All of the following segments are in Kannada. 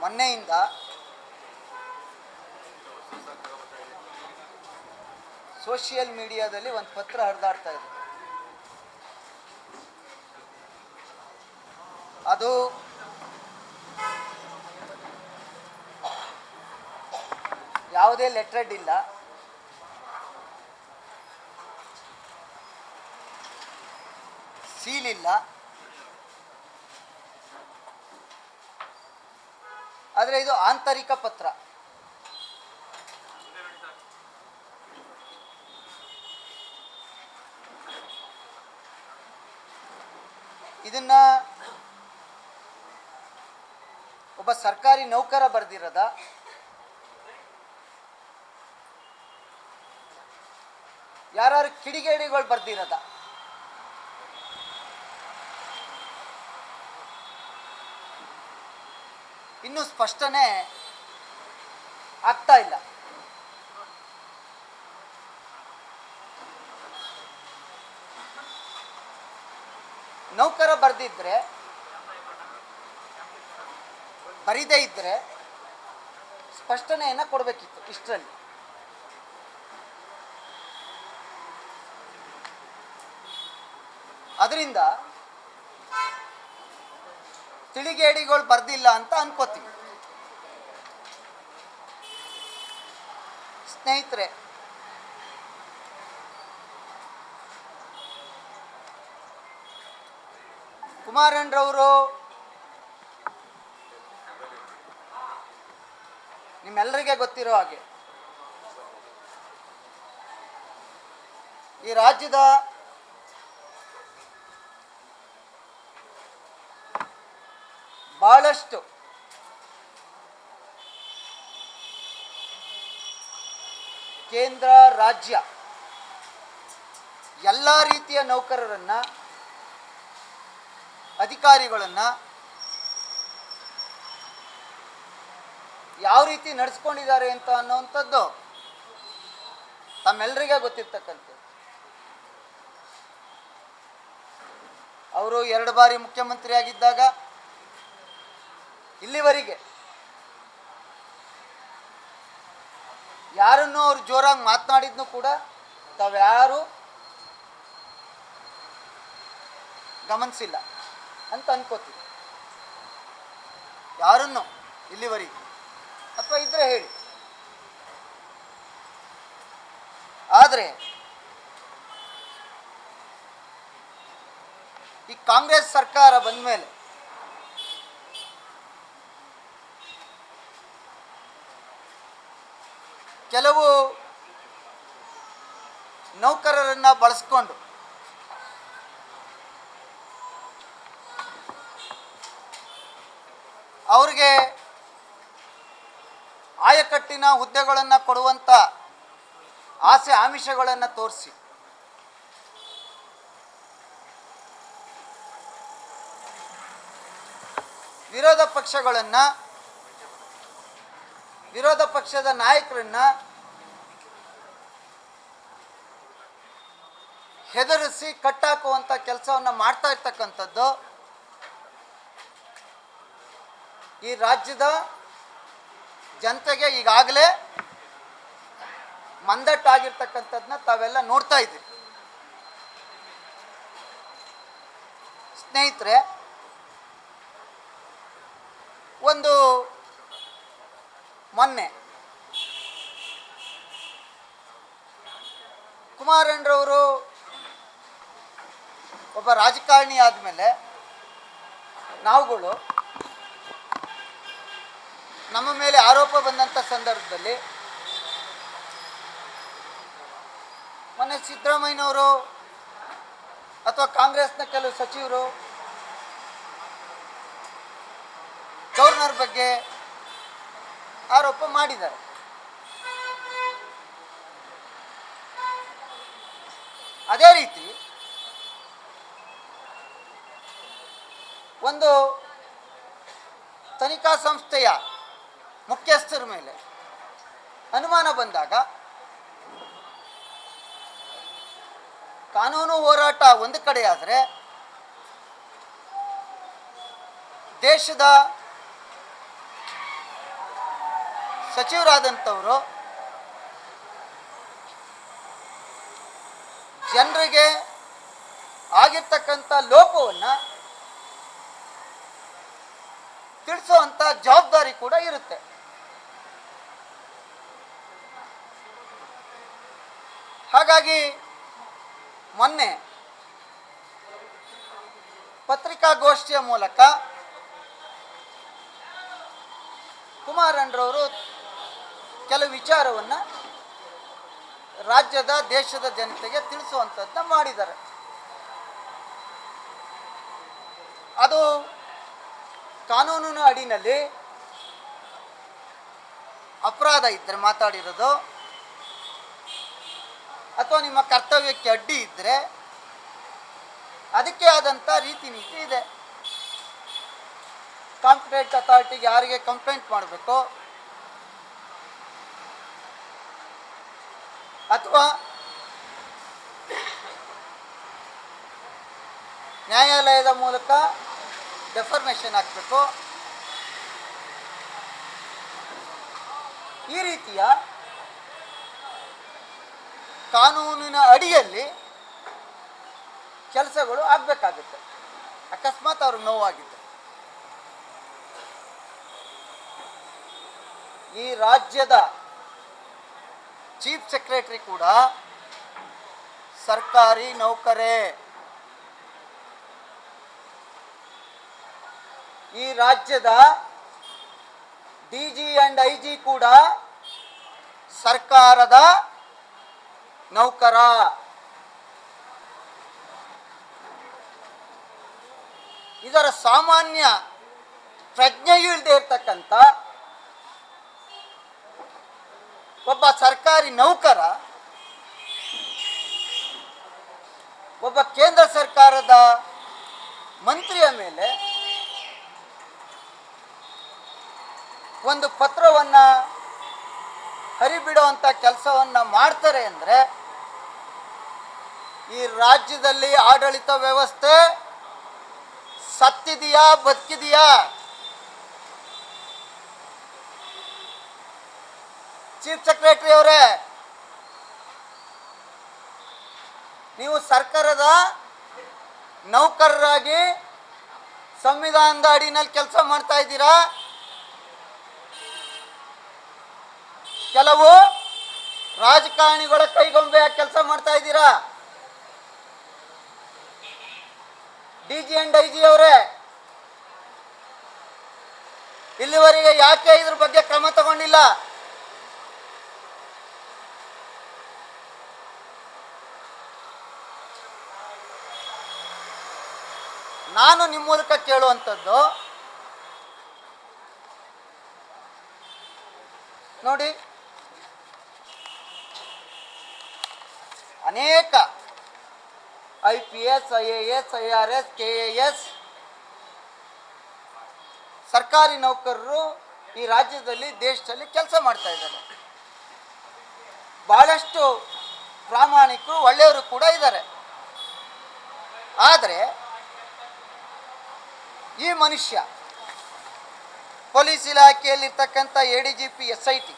ಮೊನ್ನೆಯಿಂದ ಸೋಷಿಯಲ್ ಮೀಡಿಯಾದಲ್ಲಿ ಒಂದು ಪತ್ರ ಹರಿದಾಡ್ತಾ ಇದೆ. ಅದು ಯಾವುದೇ ಲೆಟ್ರೆಡ್ ಇಲ್ಲ, ಸೀಲ್ ಇಲ್ಲ. ಆದರೆ ಇದು ಆಂತರಿಕ ಪತ್ರ. ಇದನ್ನ ಒಬ್ಬ ಸರ್ಕಾರಿ ನೌಕರ ಬರೆದಿರದ, ಯಾರು ಕಿಡಿಗೇಡಿಗಳು ಬರ್ದಿರದ, ಇನ್ನೂ ಸ್ಪಷ್ಟನೆ ಆಗ್ತಾ ಇಲ್ಲ. ನೌಕರ ಬರೆದಿದ್ರೆ, ಬರೀದೇ ಇದ್ರೆ ಸ್ಪಷ್ಟನೆಯನ್ನು ಕೊಡಬೇಕಿತ್ತು. ಇಷ್ಟರಲ್ಲಿ ಅದರಿಂದ ತಿಳಿಗೇಡಿಗಳು ಬರ್ದಿಲ್ಲ ಅಂತ ಅನ್ಕೋತೀವಿ. ಸ್ನೇಹಿತರೆ, ಕುಮಾರಣ್ಣರವರು ನಿಮ್ಮೆಲ್ಲರಿಗೆ ಗೊತ್ತಿರೋ ಹಾಗೆ ಈ ರಾಜ್ಯದ ಬಹಳಷ್ಟು ಕೇಂದ್ರ ರಾಜ್ಯ ಎಲ್ಲ ರೀತಿಯ ನೌಕರರನ್ನ, ಅಧಿಕಾರಿಗಳನ್ನು ಯಾವ ರೀತಿ ನಡೆಸ್ಕೊಂಡಿದ್ದಾರೆ ಅಂತ ಅನ್ನೋವಂಥದ್ದು ತಮ್ಮೆಲ್ಲರಿಗೆ ಗೊತ್ತಿರ್ತಕ್ಕಂಥದ್ದು. ಅವರು 2 ಬಾರಿ ಮುಖ್ಯಮಂತ್ರಿ ಆಗಿದ್ದಾಗ ಇಲ್ಲಿವರೆಗೆ ಯಾರನ್ನೂ ಅವ್ರು ಜೋರಾಗಿ ಮಾತನಾಡಿದ್ನೂ ಕೂಡ ತಾವ್ಯಾರು ಗಮನಿಸಿಲ್ಲ ಅಂತ ಅನ್ಕೋತೀವಿ. ಯಾರನ್ನು ಇಲ್ಲಿವರೆಗೆ, ಅಥವಾ ಇದ್ರೆ ಹೇಳಿ. ಆದರೆ ಈ ಕಾಂಗ್ರೆಸ್ ಸರ್ಕಾರ ಬಂದ ಮೇಲೆ ಕೆಲವು ನೌಕರರನ್ನ ಬಳಸ್ಕೊಂಡು ಅವ್ರಿಗೆ ಆಯಕಟ್ಟಿನ ಹುದ್ದೆಗಳನ್ನು ಕೊಡುವಂಥ ಆಸೆ ಆಮಿಷಗಳನ್ನು ತೋರಿಸಿ ವಿರೋಧ ಪಕ್ಷದ ನಾಯಕರನ್ನ ಹೆದರಿಸಿ ಕಟ್ಟಾಕುವಂಥ ಕೆಲಸವನ್ನು ಮಾಡ್ತಾ ಇರ್ತಕ್ಕಂಥದ್ದು ಈ ರಾಜ್ಯದ ಜನತೆಗೆ ಈಗಾಗಲೇ ಮಂದಟ್ಟಾಗಿರ್ತಕ್ಕಂಥದ್ದನ್ನ ತಾವೆಲ್ಲ ನೋಡ್ತಾ ಇದ್ದೀವಿ. ಸ್ನೇಹಿತರೆ, ಒಂದು ಮೊನ್ನೆ ಕುಮಾರಣ್ಣರವರು ಒಬ್ಬ ರಾಜಕಾರಣಿ ಆದಮೇಲೆ ನಾವುಗಳು ನಮ್ಮ ಮೇಲೆ ಆರೋಪ ಬಂದಂಥ ಸಂದರ್ಭದಲ್ಲಿ ಮೊನ್ನೆ ಸಿದ್ದರಾಮಯ್ಯನವರು ಅಥವಾ ಕಾಂಗ್ರೆಸ್ನ ಕೆಲವು ಸಚಿವರು ಗವರ್ನರ್ ಬಗ್ಗೆ ಆರೋಪ ಮಾಡಿದ್ದಾರೆ. ಅದೇ ರೀತಿ ಒಂದು ತನಿಖಾ ಸಂಸ್ಥೆಯ ಮುಖ್ಯಸ್ಥರ ಮೇಲೆ ಅನುಮಾನ ಬಂದಾಗ ಕಾನೂನು ಹೋರಾಟ ಒಂದು ಕಡೆ ಆದರೆ ದೇಶದ ಸಚಿವರಾದಂಥವರು ಜನರಿಗೆ ಆಗಿರ್ತಕ್ಕಂಥ ಲೋಪವನ್ನು ತಿಳಿಸುವಂಥ ಜವಾಬ್ದಾರಿ ಕೂಡ ಇರುತ್ತೆ. ಹಾಗಾಗಿ ಮೊನ್ನೆ ಪತ್ರಿಕಾಗೋಷ್ಠಿಯ ಮೂಲಕ ಕುಮಾರಣ್ಣರವರು ಕೆಲವು ವಿಚಾರವನ್ನು ರಾಜ್ಯದ ದೇಶದ ಜನತೆಗೆ ತಿಳಿಸುವಂಥದ್ದನ್ನ ಮಾಡಿದ್ದಾರೆ. ಅದು ಕಾನೂನಿನ ಅಡಿನಲ್ಲಿ ಅಪರಾಧ ಇದ್ದರೆ ಮಾತಾಡಿರೋದು ಅಥವಾ ನಿಮ್ಮ ಕರ್ತವ್ಯಕ್ಕೆ ಅಡ್ಡಿ ಇದ್ದರೆ ಅದಕ್ಕೆ ಆದಂಥ ರೀತಿ ನೀತಿ ಇದೆ. ಕಾಂಪಿಟೆಂಟ್ ಅಥಾರಿಟಿಗೆ ಯಾರಿಗೆ ಕಂಪ್ಲೇಂಟ್ ಮಾಡಬೇಕು ಅಥವಾ ನ್ಯಾಯಾಲಯದ ಮೂಲಕ ಡೆಫರ್ಮೇಷನ್ ಹಾಕಬೇಕು, ಈ ರೀತಿಯ ಕಾನೂನಿನ ಅಡಿಯಲ್ಲಿ ಕೆಲಸಗಳು ಆಗಬೇಕಾಗುತ್ತೆ. ಅಕಸ್ಮಾತ್ ಅವ್ರಿಗೆ ನೋವಾಗಿದ್ದರೆ ಈ ರಾಜ್ಯದ ಚೀಫ್ ಸೆಕ್ರೆಟರಿ ಕೂಡ ಸರ್ಕಾರಿ ನೌಕರೇ. ಈ ರಾಜ್ಯದ ಡಿಜಿ ಅಂಡ್ ಐಜಿ ಕೂಡ ಸರ್ಕಾರದ ನೌಕರ. ಇದರ ಸಾಮಾನ್ಯ ಪ್ರಜ್ಞೆಯೂ ಇಲ್ಲದೆ ಇರ್ತಕ್ಕಂಥ ಒಬ್ಬ ಸರ್ಕಾರಿ ನೌಕರ ಒಬ್ಬ ಕೇಂದ್ರ ಸರ್ಕಾರದ ಮಂತ್ರಿಯ ಮೇಲೆ ಒಂದು ಪತ್ರವನ್ನು ಹರಿಬಿಡುವಂಥ ಕೆಲಸವನ್ನು ಮಾಡ್ತಾರೆ ಅಂದರೆ ಈ ರಾಜ್ಯದಲ್ಲಿ ಆಡಳಿತ ವ್ಯವಸ್ಥೆ ಸತ್ತಿದೆಯಾ ಬದುಕಿದೆಯಾ? ಚೀಫ್ ಸೆಕ್ರೆಟರಿ ಅವರೇ, ನೀವು ಸರ್ಕಾರದ ನೌಕರರಾಗಿ ಸಂವಿಧಾನದ ಅಡಿನಲ್ಲಿ ಕೆಲಸ ಮಾಡ್ತಾ ಇದ್ದೀರಾ, ಕೆಲವು ರಾಜಕಾರಣಿಗಳ ಕೈಗೊಂಬೆಯ ಕೆಲಸ ಮಾಡ್ತಾ ಇದ್ದೀರಾ. ಡಿಜಿ ಅಂಡ್ ಐಜಿ ಅವರೇ, ಇಲ್ಲಿವರೆಗೆ ಯಾಕೆ ಇದ್ರ ಬಗ್ಗೆ ಕ್ರಮ ತಗೊಂಡಿಲ್ಲ? ನಾನು ನಿಮ್ಮ ಮೂಲಕ ಕೇಳುವಂಥದ್ದು, ನೋಡಿ, ಅನೇಕ IPS, IAS, IRS, KAS ಸರ್ಕಾರಿ ನೌಕರರು ಈ ರಾಜ್ಯದಲ್ಲಿ ದೇಶದಲ್ಲಿ ಕೆಲಸ ಮಾಡ್ತಾ ಇದ್ದಾರೆ. ಬಹಳಷ್ಟು ಪ್ರಾಮಾಣಿಕರು ಒಳ್ಳೆಯವರು ಕೂಡ ಇದ್ದಾರೆ. ಆದರೆ ಈ ಮನುಷ್ಯ ಪೊಲೀಸ್ ಇಲಾಖೆಯಲ್ಲಿರ್ತಕ್ಕಂಥ ADGP SIT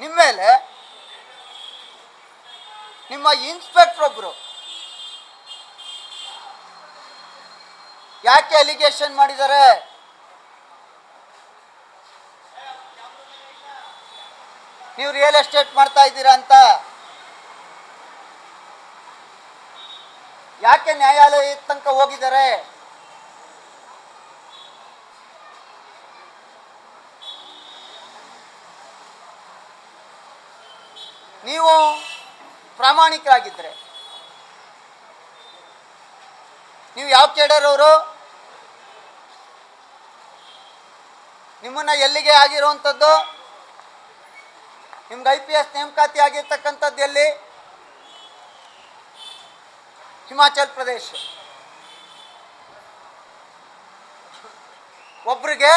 ನಿಮ್ಮ ಮೇಲೆ ನಿಮ್ಮ ಇನ್ಸ್ಪೆಕ್ಟರ್ ಒಬ್ಬರು ಯಾಕೆ ಅಲಿಗೇಷನ್ ಮಾಡಿದ್ದಾರೆ? ನೀವು ರಿಯಲ್ ಎಸ್ಟೇಟ್ ಮಾಡ್ತಾ ಇದ್ದೀರಾ ಅಂತ. ಯಾಕೆ ನ್ಯಾಯಾಲಯ ತನಕ ಹೋಗಿದ್ದಾರೆ? ನೀವು ಪ್ರಾಮಾಣಿಕರಾಗಿದ್ದರೆ ನೀವು ಯಾವ ಕೇಡರ್ ಅವರು? ನಿಮ್ಮನ್ನ ಎಲ್ಲಿಗೆ ಆಗಿರುವಂಥದ್ದು? ನಿಮ್ಗೆ IPS ನೇಮಕಾತಿ ಆಗಿರ್ತಕ್ಕಂಥದ್ದು ಎಲ್ಲಿ? ಹಿಮಾಚಲ್ ಪ್ರದೇಶ. ಒಬ್ಬರಿಗೆ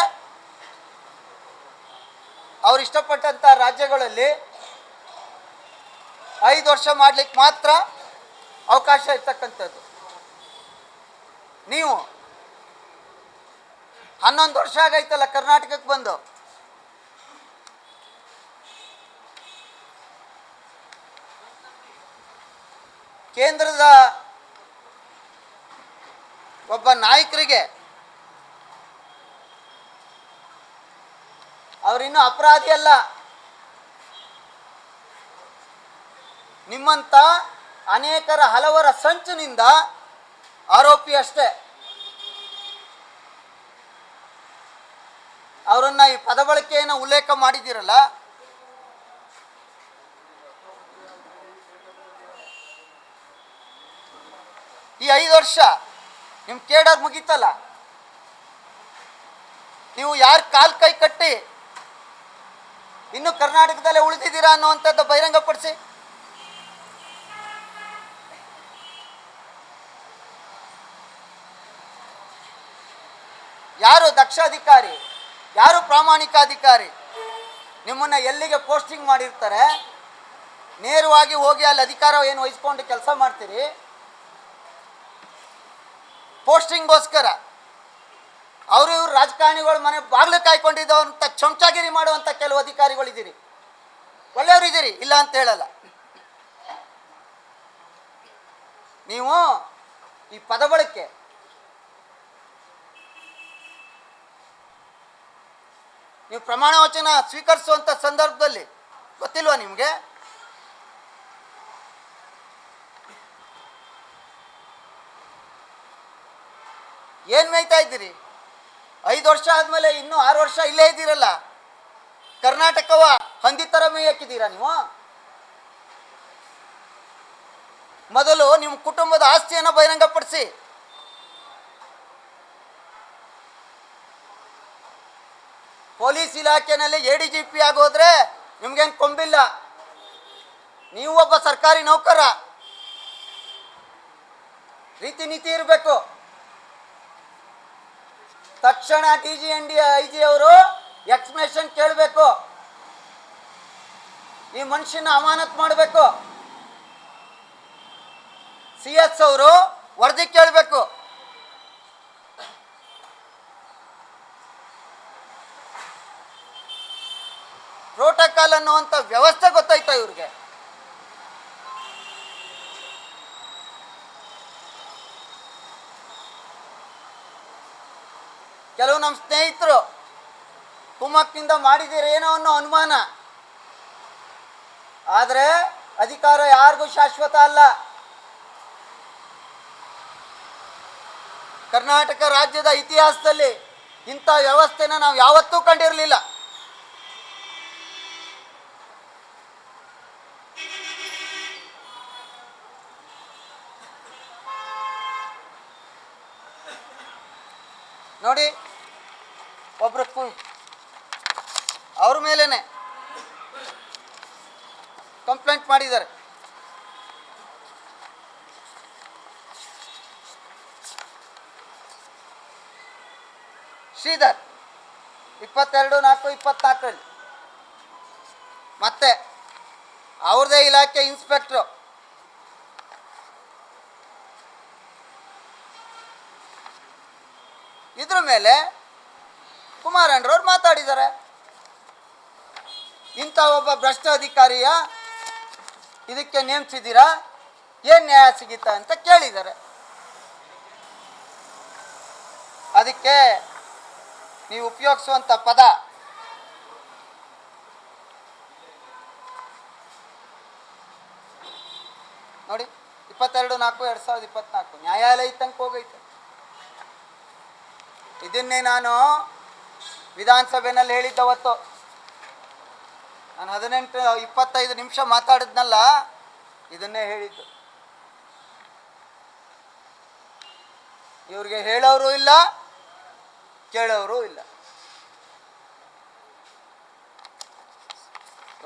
ಅವ್ರು ಇಷ್ಟಪಟ್ಟಂಥ ರಾಜ್ಯಗಳಲ್ಲಿ 5 ವರ್ಷ ಮಾಡಲಿಕ್ಕೆ ಮಾತ್ರ ಅವಕಾಶ ಇರ್ತಕ್ಕಂಥದ್ದು. ನೀವು 11 ವರ್ಷ ಆಗೈತಲ್ಲ ಕರ್ನಾಟಕಕ್ಕೆ ಬಂದು. ಕೇಂದ್ರದ ಒಬ್ಬ ನಾಯಕರಿಗೆ ಅವರಿನ್ನೂ ಅಪರಾಧಿ ಅಲ್ಲ, ನಿಮ್ಮಂಥ ಅನೇಕರ ಹಲವರ ಸಂಚಿನಿಂದ ಆರೋಪಿ ಅಷ್ಟೇ. ಅವರನ್ನ ಈ ಪದ ಬಳಕೆಯನ್ನು ಉಲ್ಲೇಖ ಮಾಡಿದ್ದೀರಲ್ಲ, ಈ 5 ವರ್ಷ ನಿಮ್ಮ ಕೇಡರ್ ಮುಗೀತಲ್ಲ, ನೀವು ಯಾರು ಕಾಲ್ ಕೈ ಕಟ್ಟಿ ಇನ್ನು ಕರ್ನಾಟಕದಲ್ಲೇ ಉಳಿದಿದ್ದೀರಾ ಅನ್ನುವಂಥದ್ದು ಬಹಿರಂಗಪಡಿಸಿ. ಯಾರು ದಕ್ಷ ಅಧಿಕಾರಿ, ಯಾರು ಪ್ರಾಮಾಣಿಕ ಅಧಿಕಾರಿ ನಿಮ್ಮನ್ನ ಎಲ್ಲಿಗೆ ಪೋಸ್ಟಿಂಗ್ ಮಾಡಿರ್ತಾರೆ, ನೇರವಾಗಿ ಹೋಗಿ ಅಲ್ಲಿ ಅಧಿಕಾರ ಏನು ವಹಿಸ್ಕೊಂಡು ಕೆಲಸ ಮಾಡ್ತೀರಿ. ಪೋಸ್ಟಿಂಗ್ಗೋಸ್ಕರ ಅವರು ಇವರು ರಾಜಕಾರಣಿಗಳು ಮನೆ ಬಾಗಿಲು ಕಾಯ್ಕೊಂಡಿದ್ದವಂಥ ಚಮಚಾಗಿರಿ ಮಾಡುವಂಥ ಕೆಲವು ಅಧಿಕಾರಿಗಳಿದ್ದೀರಿ. ಒಳ್ಳೆಯವರು ಇದ್ದೀರಿ, ಇಲ್ಲ ಅಂತ ಹೇಳಲ್ಲ. ನೀವು ಈ ಪದ ಬಳಕೆ ನೀವು ಪ್ರಮಾಣ ವಚನ ಸ್ವೀಕರಿಸುವಂಥ ಸಂದರ್ಭದಲ್ಲಿ ಗೊತ್ತಿಲ್ವಾ ನಿಮಗೆ? ಏನು ಮೇಯ್ತಾ ಇದ್ದೀರಿ? 5 ವರ್ಷ ಆದಮೇಲೆ ಇನ್ನೂ 6 ವರ್ಷ ಇಲ್ಲೇ ಇದ್ದೀರಲ್ಲ, ಕರ್ನಾಟಕವ ಹಂದಿ ಥರ ಮೇಯಕ್ಕಿದ್ದೀರಾ ನೀವು? ಮೊದಲು ನಿಮ್ಮ ಕುಟುಂಬದ ಆಸ್ತಿಯನ್ನು ಬಹಿರಂಗಪಡಿಸಿ. ಪೊಲೀಸ್ ಇಲಾಖೆಯಲ್ಲಿ ADGP ಆಗೋದ್ರೆ ನಿಮ್ಗೇನು ಕೊಂಬಿಲ್ಲ, ನೀವು ಒಬ್ಬ ಸರ್ಕಾರಿ ನೌಕರ, ರೀತಿ ನೀತಿ ಇರಬೇಕು. ತಕ್ಷಣ DGND IG ಅವರು ಎಕ್ಸ್ಪ್ಲನೇಷನ್ ಕೇಳಬೇಕು, ಈ ಮನುಷ್ಯನ ಅಮಾನತ್ ಮಾಡಬೇಕು. CS ಅವರು ವರದಿ ಕೇಳಬೇಕು. ಪ್ರೋಟೋಕಾಲ್ ಅನ್ನುವಂಥ ವ್ಯವಸ್ಥೆ ಗೊತ್ತಾಯ್ತಾ ಇವ್ರಿಗೆ? ಕೆಲವು ನಮ್ಮ ಸ್ನೇಹಿತರು ಕುಮ್ಮಕ್ಕಿಂದ ಮಾಡಿದ್ದೀರೇನೋ ಅನ್ನೋ ಅನುಮಾನ. ಆದರೆ ಅಧಿಕಾರ ಯಾರಿಗೂ ಶಾಶ್ವತ ಅಲ್ಲ. ಕರ್ನಾಟಕ ರಾಜ್ಯದ ಇತಿಹಾಸದಲ್ಲಿ ಇಂಥ ವ್ಯವಸ್ಥೆನ ನಾವು ಯಾವತ್ತೂ ಕಂಡಿರಲಿಲ್ಲ. ನೋಡಿ, ಒಬ್ರು ಅವ್ರ ಮೇಲೇನೆ ಕಂಪ್ಲೇಂಟ್ ಮಾಡಿದ್ದಾರೆ. ಶ್ರೀಧರ್ 22/4/24 ಮತ್ತೆ ಅವ್ರದೇ ಇಲಾಖೆ ಇನ್ಸ್ಪೆಕ್ಟ್ರು ಇದ್ರ ಮೇಲೆ ಕುಮಾರಣ್ಣರವ್ರು ಮಾತಾಡಿದ್ದಾರೆ. ಇಂಥ ಒಬ್ಬ ಭ್ರಷ್ಟ ಅಧಿಕಾರಿಯ ಇದಕ್ಕೆ ನೇಮಿಸಿದ್ದೀರಾ, ಏನು ನ್ಯಾಯ ಸಿಗುತ್ತಾ ಅಂತ ಕೇಳಿದ್ದಾರೆ. ಅದಕ್ಕೆ ನೀವು ಉಪಯೋಗಿಸುವಂಥ ಪದ ನೋಡಿ, 22/4/2024 ನ್ಯಾಯಾಲಯ ತನಕ ಹೋಗೈತೆ. ಇದನ್ನೇ ನಾನು ವಿಧಾನಸಭೆಯಲ್ಲಿ ಹೇಳಿದ್ದವತ್ತು. ನಾನು 18-25 ನಿಮಿಷ ಮಾತಾಡಿದ್ನಲ್ಲ, ಇದನ್ನೇ ಹೇಳಿದ್ದು. ಇವ್ರಿಗೆ ಹೇಳೋರು ಇಲ್ಲ, ಕೇಳೋರು ಇಲ್ಲ.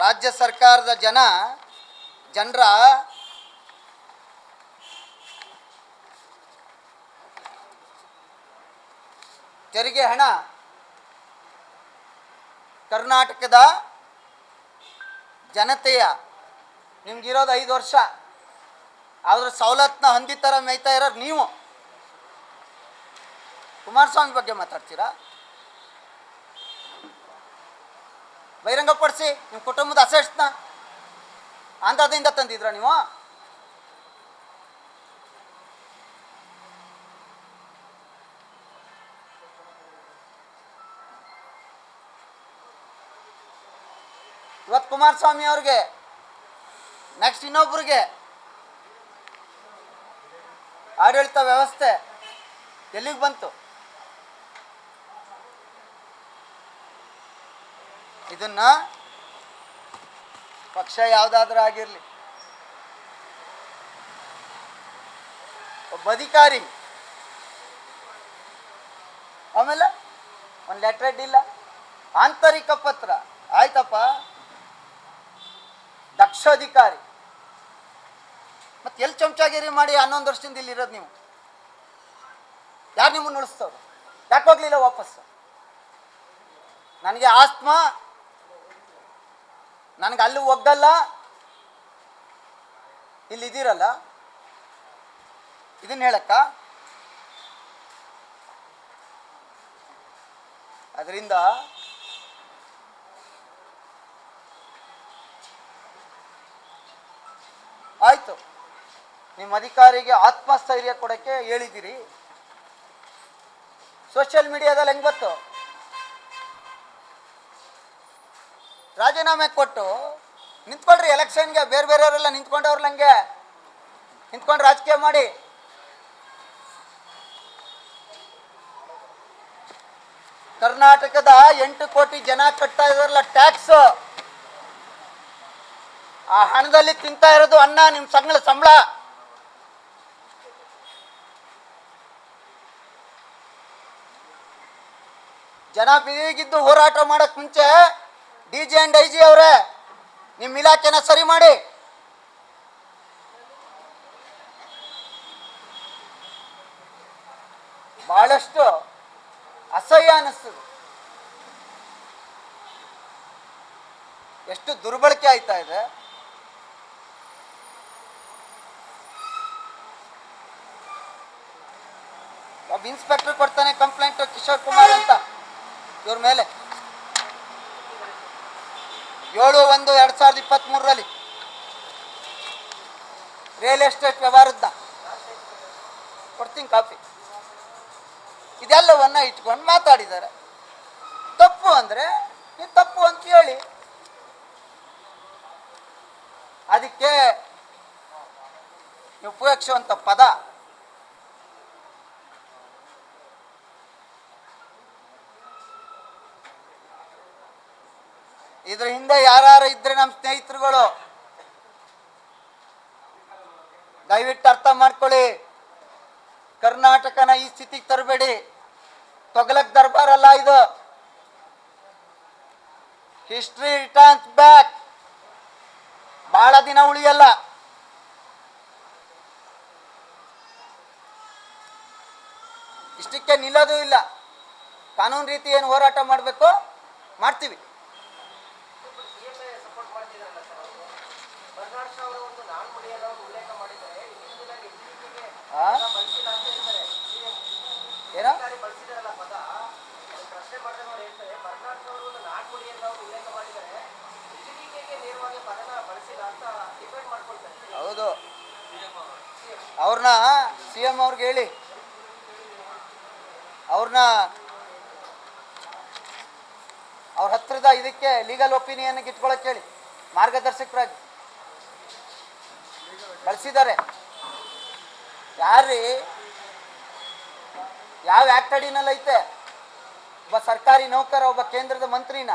ರಾಜ್ಯ ಸರ್ಕಾರದ ಜನರ ತೆರಿಗೆ ಹಣ ಕರ್ನಾಟಕದ ಜನತೆಯ ನಿಮ್ಗಿರೋದು 5 ವರ್ಷ. ಅದರ ಸವಲತ್ತನ್ನ ಹಂದಿ ಥರ ಮೇಯ್ತಾ ಇರೋರು ನೀವು. ಕುಮಾರಸ್ವಾಮಿ ಬಗ್ಗೆ ಮಾತಾಡ್ತೀರಾ? ಬಹಿರಂಗಪಡಿಸಿ ನಿಮ್ಮ ಕುಟುಂಬದ ಅಸೆಟ್ಸ್ನ ಆಂಧ್ರದಿಂದ ತಂದಿದ್ರ ನೀವು? ಇವತ್ತು ಕುಮಾರಸ್ವಾಮಿ ಅವ್ರಿಗೆ, ನೆಕ್ಸ್ಟ್ ಇನ್ನೊಬ್ಬರಿಗೆ ಆಡಳಿತ ವ್ಯವಸ್ಥೆ ಎಲ್ಲಿಗೆ ಬಂತು? ಇದನ್ನ ಪಕ್ಷ ಯಾವುದಾದ್ರೂ ಆಗಿರಲಿ, ಒಬ್ಬ ಅಧಿಕಾರಿ ಆಮೇಲೆ ಒಂದು ಲೆಟರ್ ಇಲ್ಲ, ಆಂತರಿಕ ಪತ್ರ, ಆಯ್ತಪ್ಪ ದಕ್ಷ ಅಧಿಕಾರಿ, ಮತ್ತೆ ಎಲ್ಲಿ ಚಮಚಾಗಿರಿ ಮಾಡಿ 11 ವರ್ಷದಿಂದ ಇಲ್ಲಿ ಇರೋದು ನೀವು? ಯಾರು ನಿಮ್ಮನ್ನು ಉಳಿಸ್ತವ್ರು? ಯಾಕೆ ಹೋಗ್ಲಿಲ್ಲ ವಾಪಸ್? ನನಗೆ ಆಸ್ಮಾ, ನನಗೆ ಅಲ್ಲಿ ಒಗ್ಗಲ್ಲ, ಇಲ್ಲಿದ್ದೀರಲ್ಲ, ಇದನ್ನ ಹೇಳಕ್ಕ? ಅದರಿಂದ ಆಯ್ತು, ನಿಮ್ಮ ಅಧಿಕಾರಿಗೆ ಆತ್ಮಸ್ಥೈರ್ಯ ಕೊಡಕ್ಕೆ ಹೇಳಿದ್ದೀರಿ. ಸೋಷಿಯಲ್ ಮೀಡಿಯಾದಲ್ಲಿ ಹೆಂಗ್ ಗೊತ್ತು? ರಾಜೀನಾಮೆ ಕೊಟ್ಟು ನಿಂತ್ಕೊಳ್ರಿ ಎಲೆಕ್ಷನ್ಗೆ. ಬೇರೆ ಬೇರೆಯವರೆಲ್ಲ ನಿಂತ್ಕೊಂಡವ್ರಲ್ಲ, ಹಂಗೆ ನಿಂತ್ಕೊಂಡು ರಾಜಕೀಯ ಮಾಡಿ. ಕರ್ನಾಟಕದ 8 ಕೋಟಿ ಜನ ಕಟ್ತಾ ಇದಾರಲ್ಲ ಟ್ಯಾಕ್ಸ್, ಆ ಹಣದಲ್ಲಿ ತಿಂತಾ ಇರೋದು ಅನ್ನ, ನಿಮ್ಮ ಸಂಬಳ. ಜನ ಬೀಗಿದ್ದು ಹೋರಾಟ ಮಾಡಕ್ ಮುಂಚೆ DG and IG ಅವರೇ ನಿಮ್ಮ ಇಲಾಖೆನ ಸರಿ ಮಾಡಿ. ಬಹಳಷ್ಟು ಅಸಹ್ಯ ಅನ್ನಿಸ್ತದೆ. ಎಷ್ಟು ದುರ್ಬಳಕೆ ಆಯ್ತಾ ಇದೆ. ಒಬ್ಬ ಇನ್ಸ್ಪೆಕ್ಟರ್ ಕೊಡ್ತಾನೆ ಕಂಪ್ಲೇಂಟ್, ಕಿಶೋರ್ ಕುಮಾರ್ ಅಂತ, ಇವ್ರ ಮೇಲೆ 7/1/2023 ರಿಯಲ್ ಎಸ್ಟೇಟ್ ವ್ಯವಹಾರದ ಕೊಡ್ತೀನಿ ಕಾಪಿ. ಇದೆಲ್ಲವನ್ನ ಇಟ್ಕೊಂಡು ಮಾತಾಡಿದ್ದಾರೆ. ತಪ್ಪು ಅಂದರೆ ನೀವು ತಪ್ಪು ಅಂತ ಹೇಳಿ. ಅದಕ್ಕೆ ಉಪಯೋಗಿಸುವಂಥ ಪದ ಇದ್ರ ಹಿಂದೆ ಯಾರು ಇದ್ರೆ ನಮ್ಮ ಸ್ನೇಹಿತರುಗಳು ದಯವಿಟ್ಟು ಅರ್ಥ ಮಾಡ್ಕೊಳ್ಳಿ. ಕರ್ನಾಟಕನ ಈ ಸ್ಥಿತಿಗೆ ತರಬೇಡಿ. ತೊಗಲಕ್ ದರ್ಬಾರ್ ಅಲ್ಲ ಇದು. History returns back. ಬಹಳ ದಿನ ಉಳಿಯಲ್ಲ. ಇಷ್ಟಕ್ಕೆ ನಿಲ್ಲೋದು ಇಲ್ಲ. ಕಾನೂನು ರೀತಿ ಏನು ಹೋರಾಟ ಮಾಡಬೇಕು ಮಾಡ್ತೀವಿ. ಏನ ಹೌದು, ಅವ್ರನ್ನ CM ಅವ್ರಿಗೆ ಹೇಳಿ, ಅವ್ರನ್ನ ಅವ್ರ ಹತ್ರದ ಇದಕ್ಕೆ ಲೀಗಲ್ ಒಪಿನಿಯನ್ ಇಟ್ಕೊಳಕ್ಕೆ ಹೇಳಿ. ಮಾರ್ಗದರ್ಶಕರಾಗಿ ಬಳಸಿದ್ದಾರೆ. ಯಾರ್ರೀ ಯಾವ ಆಕ್ಟ್ ಅಡಿನಲ್ಲಿ ಐತೆ? ಒಬ್ಬ ಸರ್ಕಾರಿ ನೌಕರ, ಒಬ್ಬ ಕೇಂದ್ರದ ಮಂತ್ರಿನ.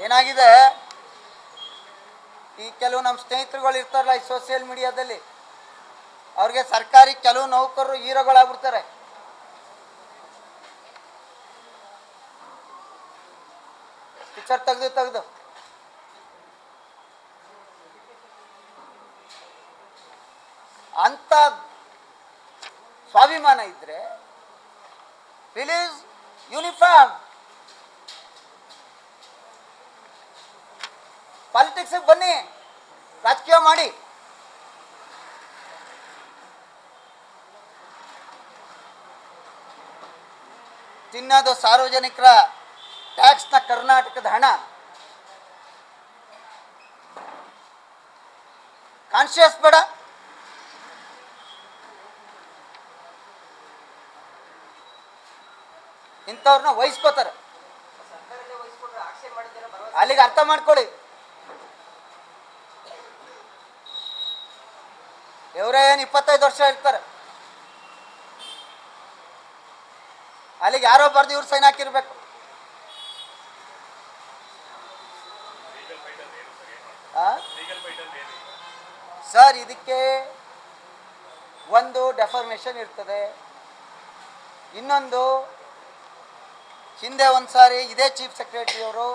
ಏನಾಗಿದೆ, ಈ ಕೆಲವು ನಮ್ಮ ಸ್ನೇಹಿತರುಗಳು ಇರ್ತಾರಲ್ಲ ಈ ಸೋಷಿಯಲ್ ಮೀಡಿಯಾದಲ್ಲಿ, ಅವ್ರಿಗೆ ಸರ್ಕಾರಿ ಕೆಲವು ನೌಕರರು ಹೀರೋಗಳಾಗ್ಬಿಡ್ತಾರೆ. ಪಿಕ್ಚರ್ ತೆಗೆದು ಅಂತ ಸ್ವಾಭಿಮಾನ ಇದ್ರೆ ರಿಲೀಸ್ ಯೂನಿಫಾರ್ಮ್. ಪಾಲಿಟಿಕ್ಸ್ ಬನ್ನಿ, ರಾಜಕೀಯ ಮಾಡಿ. ತಿನ್ನೋದು ಸಾರ್ವಜನಿಕರ ಟ್ಯಾಕ್ಸ್ನ ಕರ್ನಾಟಕದ ಹಣ. ಕಾನ್ಶಿಯಸ್ ಬೇಡ. ಇಂಥವ್ರನ್ನ ವಹಿಸ್ಕೋತಾರೆ. ಅಲ್ಲಿಗೆ ಅರ್ಥ ಮಾಡ್ಕೊಳ್ಳಿ. ಇವರೇ ಏನು 25 ವರ್ಷ ಇರ್ತಾರೆ. ಅಲ್ಲಿಗೆ ಯಾರೋ ಬರ್ದು ಇವ್ರು ಸೈನ್ ಹಾಕಿರ್ಬೇಕು. ಸರ್, ಇದಕ್ಕೆ ಒಂದು ಡೆಫಾರ್ಮೇಷನ್ ಇರ್ತದೆ. ಇನ್ನೊಂದು, ಹಿಂದೆ ಒಂದು ಸಾರಿ ಇದೇ ಚೀಫ್ ಸೆಕ್ರೆಟರಿಯವರು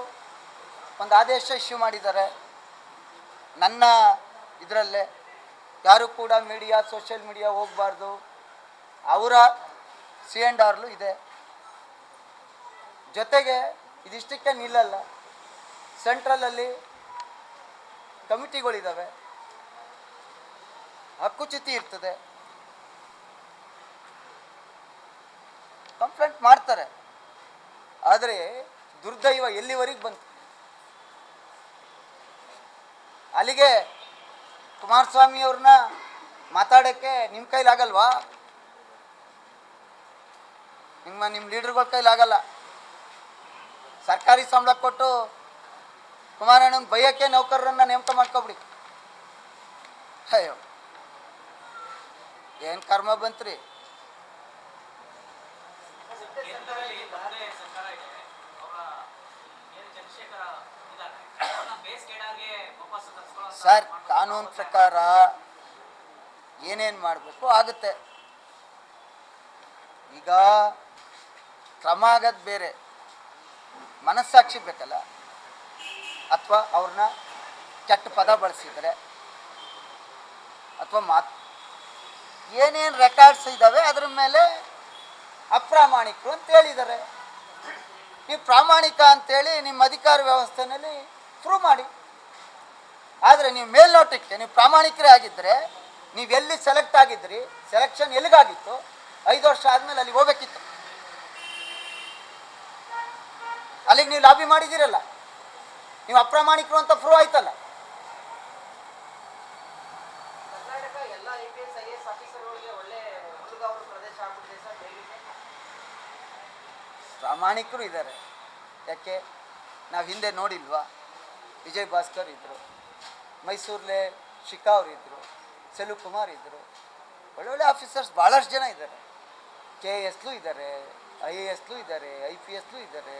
ಒಂದು ಆದೇಶ ಇಶ್ಯೂ ಮಾಡಿದ್ದಾರೆ. ನನ್ನ ಇದರಲ್ಲೇ ಯಾರು ಕೂಡ ಮೀಡಿಯಾ, ಸೋಷಿಯಲ್ ಮೀಡಿಯಾ ಹೋಗಬಾರ್ದು. ಅವರ C&Rಲು ಇದೆ. ಜೊತೆಗೆ ಇದಿಷ್ಟಕ್ಕೆ ನಿಲ್ಲಲ್ಲ. ಸೆಂಟ್ರಲಲ್ಲಿ ಕಮಿಟಿಗಳಿದ್ದಾವೆ, ಹಕ್ಕುಚ್ಯುತಿ ಇರ್ತದೆ, ಕಂಪ್ಲೇಂಟ್ ಮಾಡ್ತಾರೆ. ಆದರೆ ದುರ್ದೈವ ಎಲ್ಲಿವರೆಗೆ ಬಂತು? ಅಲ್ಲಿಗೆ ಕುಮಾರಸ್ವಾಮಿ ಅವ್ರನ್ನ ಮಾತಾಡೋಕ್ಕೆ ನಿಮ್ಮ ಕೈಲಾಗಲ್ವಾ? ನಿಮ್ಮ ಲೀಡರ್ಗಳ ಕೈಲಾಗಲ್ಲ. ಸರ್ಕಾರಿ ಸಂಬಳ ಕೊಟ್ಟು ಕುಮಾರಣ್ಣನ ಬೈಯಕ್ಕೆ ನೌಕರರನ್ನ ನೇಮಕ ಮಾಡ್ಕೊಬಿಡಿ. ಅಯ್ಯೋ, ಏನು ಕರ್ಮ ಬಂತ್ರಿ. ಸರ್, ಕಾನೂನು ಪ್ರಕಾರ ಏನೇನು ಮಾಡಬೇಕು ಆಗುತ್ತೆ. ಈಗ ಕ್ರಮ ಆಗೋದು ಬೇರೆ, ಮನಸ್ಸಾಕ್ಷಿ ಬೇಕಲ್ಲ. ಅಥವಾ ಅವ್ರನ್ನ ಕೆಟ್ಟ ಪದ ಬಳಸಿದರೆ, ಅಥವಾ ಏನೇನು ರೆಕಾರ್ಡ್ಸ್ ಇದ್ದಾವೆ ಅದ್ರ ಮೇಲೆ ಅಪ್ರಾಮಾಣಿಕರು ಅಂತ ಹೇಳಿದ್ದಾರೆ. ನೀವು ಪ್ರಾಮಾಣಿಕ ಅಂತೇಳಿ ನಿಮ್ಮ ಅಧಿಕಾರ ವ್ಯವಸ್ಥೆಯಲ್ಲಿ ಪ್ರೂವ್ ಮಾಡಿ. ಆದರೆ ನೀವು ಮೇಲ್ನೋಟಕ್ಕೆ ನೀವು ಪ್ರಾಮಾಣಿಕರೇ ಆಗಿದ್ದರೆ, ನೀವು ಎಲ್ಲಿ ಸೆಲೆಕ್ಟ್ ಆಗಿದ್ರಿ, ಸೆಲೆಕ್ಷನ್ ಎಲ್ಲಿಗಾಗಿತ್ತು, 5 ವರ್ಷ ಆದಮೇಲೆ ಅಲ್ಲಿಗೆ ಹೋಗ್ಬೇಕಿತ್ತು. ಅಲ್ಲಿಗೆ ನೀವು ಲಾಬಿ ಮಾಡಿದ್ದೀರಲ್ಲ, ನೀವು ಅಪ್ರಾಮಾಣಿಕರು ಅಂತ ಪ್ರೂವ್ ಆಯ್ತಲ್ಲ. ಪ್ರಾಮಾಣಿಕರು ಇದ್ದಾರೆ. ಯಾಕೆ ನಾವು ಹಿಂದೆ ನೋಡಿಲ್ವಾ? ವಿಜಯ್ ಭಾಸ್ಕರ್ ಇದ್ದರು, ಮೈಸೂರಲ್ಲೇ ಶಿಖಾ ಅವರು ಇದ್ದರು, ಸೆಲ್ವ ಕುಮಾರ್ ಇದ್ದರು. ಒಳ್ಳೊಳ್ಳೆ ಆಫೀಸರ್ಸ್ ಭಾಳಷ್ಟು ಜನ ಇದ್ದಾರೆ. KASಲು ಇದ್ದಾರೆ, IASಲು ಇದ್ದಾರೆ, IPSಲು ಇದ್ದಾರೆ.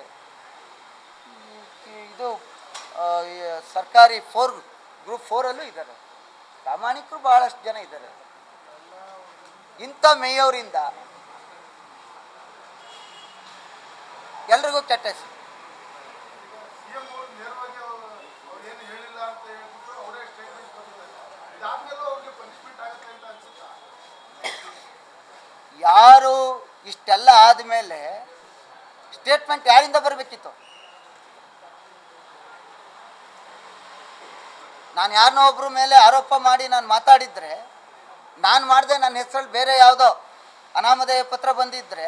ಇದು ಸರ್ಕಾರಿ ಗ್ರೂಪ್ 4ಅಲ್ಲೂ ಇದ್ದಾರೆ. ಪ್ರಾಮಾಣಿಕರು ಭಾಳಷ್ಟು ಜನ ಇದ್ದಾರೆ. ಇಂಥ ಮೇಯವರಿಂದ ಎಲ್ರಿಗೂ ಕೆಟ್ಟ ಹೆಸರು. ಯಾರು ಇಷ್ಟೆಲ್ಲ ಆದಮೇಲೆ ಸ್ಟೇಟ್ಮೆಂಟ್ ಯಾರಿಂದ ಬರಬೇಕಿತ್ತು? ನಾನು ಯಾರನ್ನೋ ಒಬ್ಬರ ಮೇಲೆ ಆರೋಪ ಮಾಡಿ ನಾನು ಮಾತಾಡಿದರೆ, ನಾನು ಮಾಡಿದೆ, ನನ್ನ ಹೆಸರಲ್ಲಿ ಬೇರೆ ಯಾವುದೋ ಅನಾಮಧೇಯ ಪತ್ರ ಬಂದಿದ್ದರೆ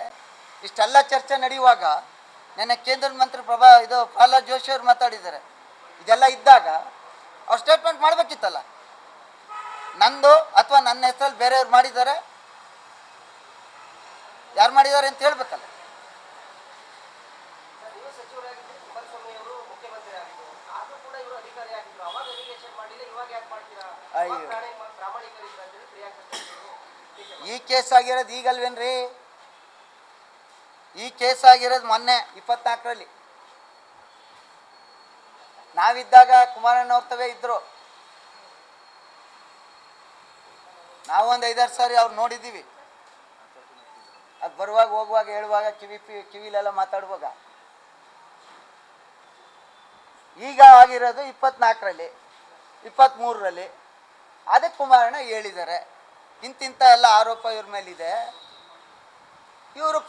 ಇಷ್ಟೆಲ್ಲ ಚರ್ಚೆ ನಡೆಯುವಾಗ ನೆನ್ನೆ ಕೇಂದ್ರದ ಮಂತ್ರಿ ಪ್ರಹ್ಲಾದ್ ಜೋಶಿ ಅವರು ಮಾತಾಡಿದ್ದಾರೆ. ಇದೆಲ್ಲ ಇದ್ದಾಗ ಅವ್ರು ಸ್ಟೇಟ್ಮೆಂಟ್ ಮಾಡಬೇಕಿತ್ತಲ್ಲ. ನಂದು ಅಥವಾ ನನ್ನ ಹೆಸರಲ್ಲಿ ಬೇರೆಯವ್ರು ಮಾಡಿದ್ದಾರೆ, ಯಾರು ಮಾಡಿದ್ದಾರೆ ಅಂತ ಹೇಳ್ಬೇಕಲ್ಲ. ಅಯ್ಯೋ, ಈ ಕೇಸ್ ಆಗಿರೋದು ಈಗಲ್ವೇನ್ರಿ? ಈ ಕೇಸ್ ಆಗಿರೋದು ಮೊನ್ನೆ 24ರಲ್ಲಿ. ನಾವಿದ್ದಾಗ ಕುಮಾರಣ್ಣವ್ರ ತವೇ ಇದ್ರು. ನಾವು ಒಂದು 5-6 ಸಾರಿ ಅವ್ರು ನೋಡಿದ್ದೀವಿ. ಅದು ಬರುವಾಗ, ಹೋಗುವಾಗ, ಹೇಳುವಾಗ, ಕಿವಿಲೆಲ್ಲ ಮಾತಾಡುವಾಗ. ಈಗ ಆಗಿರೋದು 24ರಲ್ಲಿ, 23ರಲ್ಲಿ. ಅದಕ್ಕೆ ಕುಮಾರಣ್ಣ ಹೇಳಿದ್ದಾರೆ, ಇಂತಿಂಥ ಎಲ್ಲ ಆರೋಪ ಇವ್ರ ಮೇಲಿದೆ, ಇವರು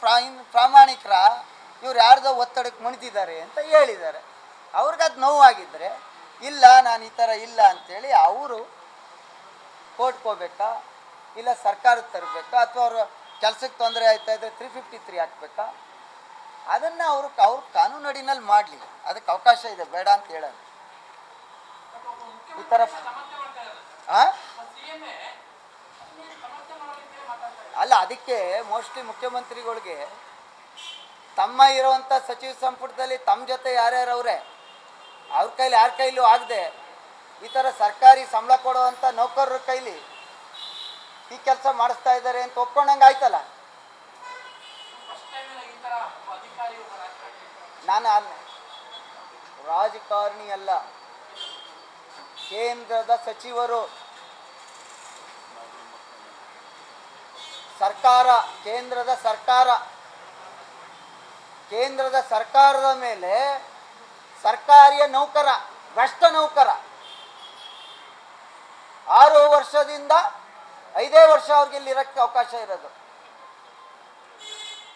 ಪ್ರಾಮಾಣಿಕರ, ಇವ್ರು ಯಾರ್ದೋ ಒತ್ತಡಕ್ಕೆ ಮಣಿದಿದ್ದಾರೆ ಅಂತ ಹೇಳಿದ್ದಾರೆ. ಅವ್ರಿಗದು ನೋವಾಗಿದ್ದರೆ, ಇಲ್ಲ ನಾನು ಈ ಥರ ಇಲ್ಲ ಅಂಥೇಳಿ ಅವರು ಕೋರ್ಟ್ಗೆ ಹೋಗ್ಬೇಕಾ, ಇಲ್ಲ ಸರ್ಕಾರಕ್ಕೆ ತರಬೇಕಾ, ಅಥವಾ ಅವರು ಕೆಲಸಕ್ಕೆ ತೊಂದರೆ ಆಯ್ತಾ ಇದ್ದರೆ 353 ಹಾಕ್ಬೇಕಾ? ಅದನ್ನು ಅವ್ರ ಕಾನೂನು ಅಡಿನಲ್ಲಿ ಮಾಡಲಿ, ಅದಕ್ಕೆ ಅವಕಾಶ ಇದೆ, ಬೇಡ ಅಂತ ಹೇಳೋದು. ಈ ಥರ ಅಲ್ಲ, ಅದಕ್ಕೆ ಮೋಸ್ಟ್ಲಿ ಮುಖ್ಯಮಂತ್ರಿಗಳಿಗೆ ತಮ್ಮ ಇರುವಂಥ ಸಚಿವ ಸಂಪುಟದಲ್ಲಿ ತಮ್ಮ ಜೊತೆ ಯಾರ್ಯಾರು ಅವರೇ, ಅವ್ರ ಕೈಲಿ ಯಾರ ಕೈಲೂ ಆಗದೆ ಈ ಥರ ಸರ್ಕಾರಿ ಸಂಬಳ ಕೊಡುವಂಥ ನೌಕರರ ಕೈಲಿ ಈ ಕೆಲಸ ಮಾಡಿಸ್ತಾ ಇದ್ದಾರೆ ಅಂತ ಒಪ್ಕೊಂಡಂಗೆ ಆಯ್ತಲ್ಲ. ನಾನು ರಾಜಕಾರಣಿ ಅಲ್ಲ, ಕೇಂದ್ರದ ಸಚಿವರು, ಸರ್ಕಾರ, ಕೇಂದ್ರದ ಸರ್ಕಾರದ ಮೇಲೆ ಸರ್ಕಾರಿಯ ನೌಕರ, ಭ್ರಷ್ಟ ನೌಕರ 6 ವರ್ಷದಿಂದ 5 ವರ್ಷ ಅವ್ರಿಗೆ ಇಲ್ಲಿ ಇರಕ್ಕೆ ಅವಕಾಶ ಇರೋದು.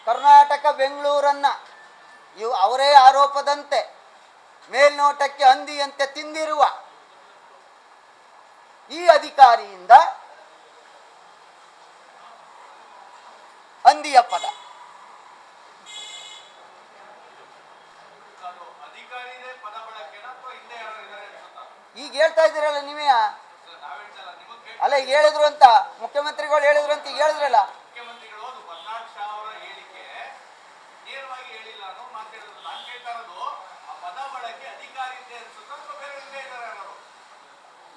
ಕರ್ನಾಟಕ ಬೆಂಗಳೂರನ್ನ ಅವರೇ ಆರೋಪದಂತೆ ಮೇಲ್ನೋಟಕ್ಕೆ ಹಂದಿಯಂತೆ ತಿಂದಿರುವ ಈ ಅಧಿಕಾರಿಯಿಂದ ಹಂದಿಯ ಪದ. ಈಗ ಹೇಳ್ತಾ ಇದ್ದೀರಲ್ಲ ನೀವೇ, ಅಲ್ಲ ಈಗ ಹೇಳಿದ್ರು ಅಂತ ಮುಖ್ಯಮಂತ್ರಿಗಳು ಹೇಳಿದ್ರು ಅಂತ ಈಗ ಹೇಳಿದ್ರಲ್ಲ.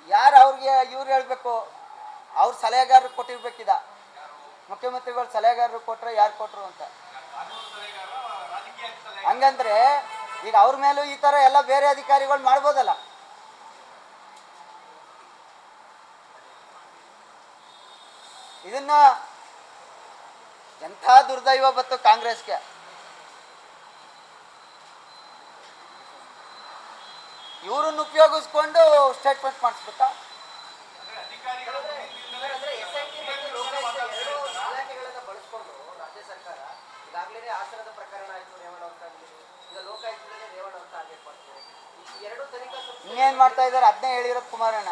ಯಾರು ಅವ್ರಿಗೆ ಇವ್ರು ಹೇಳ್ಬೇಕು, ಅವ್ರ ಸಲಹೆಗಾರರು ಕೊಟ್ಟಿರ್ಬೇಕಿದ. ಮುಖ್ಯಮಂತ್ರಿಗಳು ಸಲಹೆಗಾರರು ಕೊಟ್ರೆ ಯಾರು ಕೊಟ್ರು ಅಂತ. ಹಂಗಂದ್ರೆ ಈಗ ಅವ್ರ ಮೇಲೂ ಈ ತರ ಎಲ್ಲ ಬೇರೆ ಅಧಿಕಾರಿಗಳು ಮಾಡ್ಬೋದಲ್ಲ. ಇದನ್ನ ಎಂಥ ದುರ್ದೈವ ಬತ್ತು ಕಾಂಗ್ರೆಸ್ಗೆ. ಇವ್ರನ್ನ ಉಪಯೋಗಿಸ್ಕೊಂಡು ಸ್ಟೇಟ್ಮೆಂಟ್ ಮಾಡಿಸ್ಬೇಕಾ? ಇನ್ನೇನ್ ಮಾಡ್ತಾ ಇದ್ದಾರೆ ಅದನ್ನೇ ಹೇಳಿರೋದು ಕುಮಾರಣ್ಣ.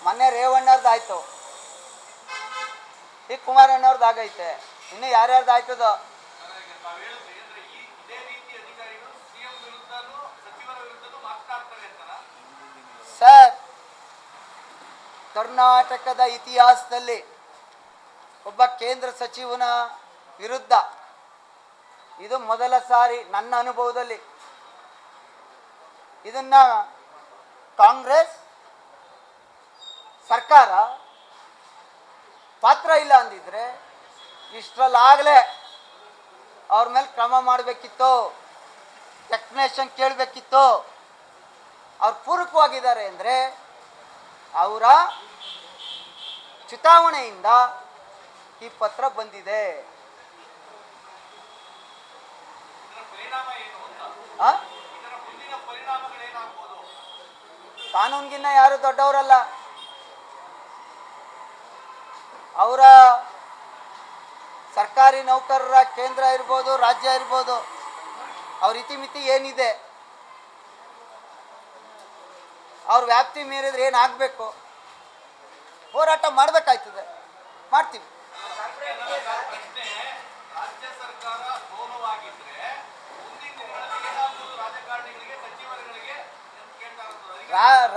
ಮೊನ್ನೆ ರೇವಣ್ಣವ್ರದ್ದು ಆಯ್ತು, ಈಗ ಕುಮಾರಣ್ಣವ್ರದ್ದು ಆಗೈತೆ, ಇನ್ನು ಯಾರ್ಯಾರ್ದು ಆಯ್ತದೋ. ಸರ್, ಕರ್ನಾಟಕದ ಇತಿಹಾಸದಲ್ಲಿ ಒಬ್ಬ ಕೇಂದ್ರ ಸಚಿವನ ವಿರುದ್ಧ ಇದು ಮೊದಲ ಸಾರಿ ನನ್ನ ಅನುಭವದಲ್ಲಿ. ಇದನ್ನ ಕಾಂಗ್ರೆಸ್ ಸರ್ಕಾರ ಪಾತ್ರ ಇಲ್ಲ ಅಂದಿದ್ರೆ ಇಷ್ಟರಲ್ಲಾಗಲೇ ಅವ್ರ ಮೇಲೆ ಕ್ರಮ ಮಾಡಬೇಕಿತ್ತು, ಎಕ್ಸ್ಪ್ಲನೇಷನ್ ಕೇಳಬೇಕಿತ್ತು. ಅವ್ರು ಪೂರಕವಾಗಿದ್ದಾರೆ ಅಂದರೆ ಅವರ ಚುನಾವಣೆಯಿಂದ ಈ ಪತ್ರ ಬಂದಿದೆ. ಕಾನೂನಿಗಿನ್ನ ಯಾರು ದೊಡ್ಡವರಲ್ಲ. ಅವರ ಸರ್ಕಾರಿ ನೌಕರರ ಕೇಂದ್ರ ಇರ್ಬೋದು, ರಾಜ್ಯ ಇರ್ಬೋದು, ಅವ್ರ ಇತಿಮಿತಿ ಏನಿದೆ, ಅವ್ರ ವ್ಯಾಪ್ತಿ ಮೀರಿದ್ರೆ ಏನಾಗಬೇಕು, ಹೋರಾಟ ಮಾಡಬೇಕಾಯ್ತದೆ, ಮಾಡ್ತೀವಿ.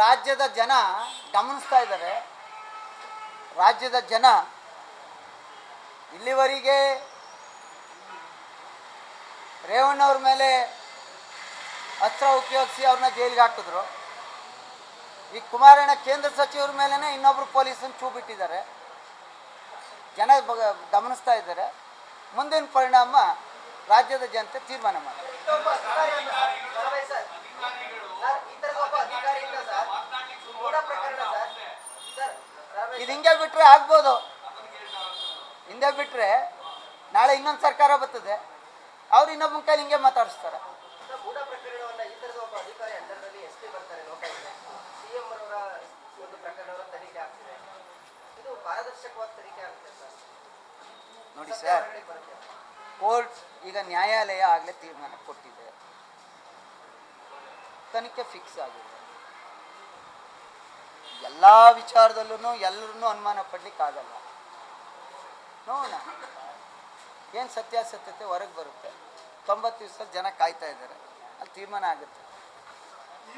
ರಾಜ್ಯದ ಜನ ಗಮನಿಸ್ತಾ ಇದ್ದಾರೆ. ರಾಜ್ಯದ ಜನ ಇಲ್ಲಿವರೆಗೆ ರೇವಣ್ಣವ್ರ ಮೇಲೆ ಅಸ್ತ್ರ ಉಪಯೋಗಿಸಿ ಅವ್ರನ್ನ ಜೈಲಿಗೆ ಹಾಕಿದ್ರು. ಈ ಕುಮಾರಣ್ಣ ಕೇಂದ್ರ ಸಚಿವರ ಮೇಲೇ ಇನ್ನೊಬ್ರು ಪೊಲೀಸನ್ನು ಚೂ ಬಿಟ್ಟಿದ್ದಾರೆ. ಜನ ಗಮನಿಸ್ತಾ ಇದ್ದಾರೆ. ಮುಂದಿನ ಪರಿಣಾಮ ರಾಜ್ಯದ ಜನತೆ ತೀರ್ಮಾನ ಮಾಡ್ತಾರೆ. ಇದು ಹಿಂಗೆ ಬಿಟ್ಟರೆ ಆಗ್ಬೋದು. ಹಿಂದೆ ಬಿಟ್ಟರೆ ನಾಳೆ ಇನ್ನೊಂದು ಸರ್ಕಾರ ಬರ್ತದೆ, ಅವ್ರು ಇನ್ನೊಬ್ಬನ ಕೈಲಿ ಹಿಂಗೆ ಮಾತಾಡಿಸ್ತಾರೆ. ನೋಡಿ ಸರ್, ಕೋರ್ಟ್ ಈಗ ನ್ಯಾಯಾಲಯ ಆಗಲೇ ತೀರ್ಮಾನ ಕೊಟ್ಟಿದೆ, ತನಿಖೆ ಫಿಕ್ಸ್ ಆಗಿದೆ. ಎಲ್ಲ ವಿಚಾರದಲ್ಲೂ ಎಲ್ಲರನ್ನೂ ಅನುಮಾನ ಪಡ್ಲಿಕ್ಕಾಗಲ್ಲ. ನೋಡೋಣ ಏನು ಸತ್ಯಾಸತ್ಯತೆ ಹೊರಗೆ ಬರುತ್ತೆ. 90 ದಿವಸದಲ್ಲಿ ಜನ ಕಾಯ್ತಾ ಇದ್ದಾರೆ, ಅಲ್ಲಿ ತೀರ್ಮಾನ ಆಗುತ್ತೆ.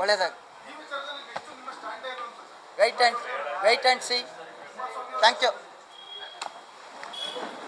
ಒಳ್ಳೆಯದಾಗಿ wait and see. Thank you.